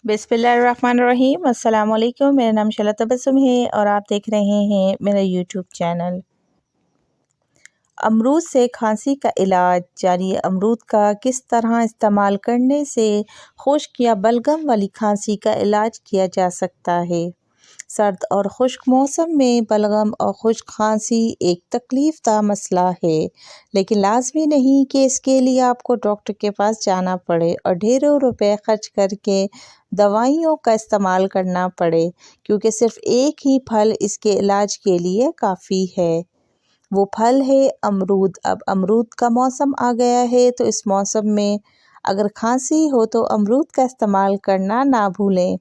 बिस्मिल्लाहिर्रहमानिर्रहीम। अस्सलाम वालेकुम। मेरा नाम शैला तबस्सुम है और आप देख रहे हैं मेरा यूट्यूब चैनल। अमरूद से खांसी का इलाज, जानिए अमरूद का किस तरह इस्तेमाल करने से खुश्क या बलगम वाली खांसी का इलाज किया जा सकता है। सर्द और खुश्क मौसम में बलगम और खुश्क खांसी एक तकलीफ़दा मसला है, लेकिन लाजमी नहीं कि इसके लिए आपको डॉक्टर के पास जाना पड़े और ढेरों रुपए खर्च करके दवाइयों का इस्तेमाल करना पड़े, क्योंकि सिर्फ एक ही फल इसके इलाज के लिए काफ़ी है। वो फल है अमरूद। अब अमरूद का मौसम आ गया है, तो इस मौसम में अगर खांसी हो तो अमरूद का इस्तेमाल करना ना भूलें।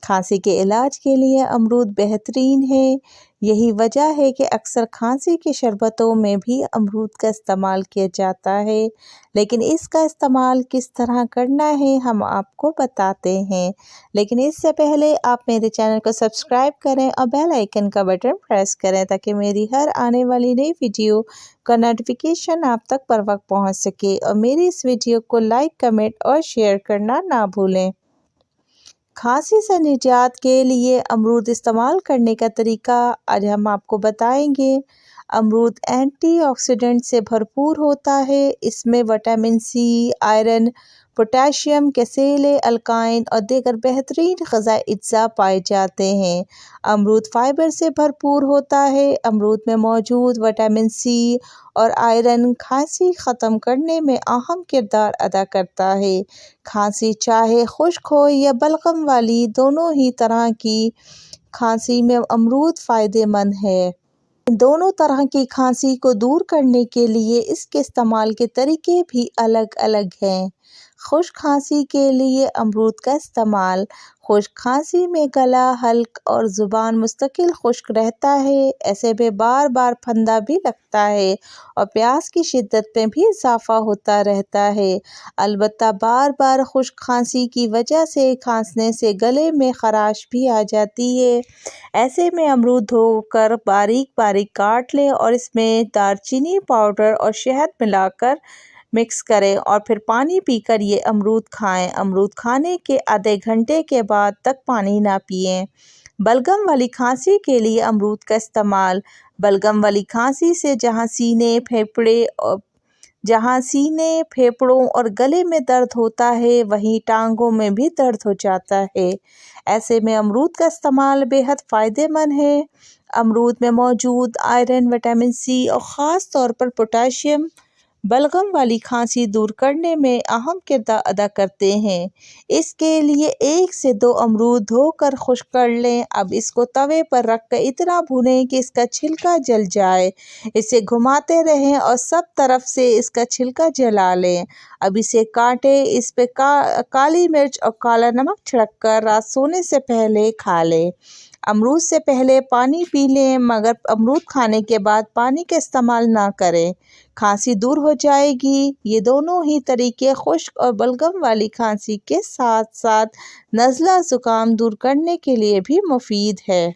खांसी के इलाज के लिए अमरूद बेहतरीन है। यही वजह है कि अक्सर खांसी के शरबतों में भी अमरूद का इस्तेमाल किया जाता है, लेकिन इसका इस्तेमाल किस तरह करना है हम आपको बताते हैं। लेकिन इससे पहले आप मेरे चैनल को सब्सक्राइब करें और बेल आइकन का बटन प्रेस करें, ताकि मेरी हर आने वाली नई वीडियो का नोटिफिकेशन आप तक बर वक्त पहुँच सके। और मेरी इस वीडियो को लाइक, कमेंट और शेयर करना ना भूलें। खांसी से निजात के लिए अमरूद इस्तेमाल करने का तरीका आज हम आपको बताएंगे। अमरूद एंटीऑक्सीडेंट से भरपूर होता है। इसमें vitamin C, iron, potassium, calcium, अल्काइन और दीगर बेहतरीन ग़िज़ाई अज्जा पाए जाते हैं। अमरूद फाइबर से भरपूर होता है। अमरूद में मौजूद विटामिन सी और आयरन खांसी ख़त्म करने में अहम किरदार अदा करता है। खांसी चाहे खुश्क हो या बलगम वाली, दोनों ही तरह की खांसी में अमरूद फ़ायदेमंद है। इन दोनों तरह की खांसी को दूर करने के लिए इसके इस्तेमाल के तरीके भी अलग अलग हैं। खुश्क खांसी के लिए अमरूद का इस्तेमाल। खुश्क खांसी में गला हल्क और ज़ुबान मुस्तकिल खुश्क रहता है। ऐसे में बार बार फंदा भी लगता है और प्यास की शिद्दत में भी इजाफा होता रहता है। अलबत्ता बार बार खुश्क खांसी की वजह से खांसने से गले में खराश भी आ जाती है। ऐसे में अमरूद धोकर बारीक बारीक काट लें और इसमें दालचीनी पाउडर और शहद मिलाकर मिक्स करें और फिर पानी पीकर ये अमरूद खाएं। अमरूद खाने के आधे घंटे के बाद तक पानी ना पिएं। बलगम वाली खांसी के लिए अमरूद का इस्तेमाल। बलगम वाली खांसी से जहाँ सीने, फेफड़ों और गले में दर्द होता है, वहीं टांगों में भी दर्द हो जाता है। ऐसे में अमरूद का इस्तेमाल बेहद फ़ायदेमंद है। अमरूद में मौजूद आयरन, विटामिन सी और ख़ास तौर पर पोटेशियम बलगम वाली खांसी दूर करने में अहम किरदार अदा करते हैं। इसके लिए 1 से 2 अमरूद धोकर खुश्क कर लें। अब इसको तवे पर रखकर इतना भूनें कि इसका छिलका जल जाए। इसे घुमाते रहें और सब तरफ से इसका छिलका जला लें। अब इसे काटें। इस पे काली मिर्च और काला नमक छिड़ककर रात सोने से पहले खा लें। अमरूद से पहले पानी पी लें, मगर अमरूद खाने के बाद पानी का इस्तेमाल ना करें, खांसी दूर हो जाएगी। ये दोनों ही तरीके खुश्क और बलगम वाली खांसी के साथ साथ नज़ला ज़ुकाम दूर करने के लिए भी मुफीद है।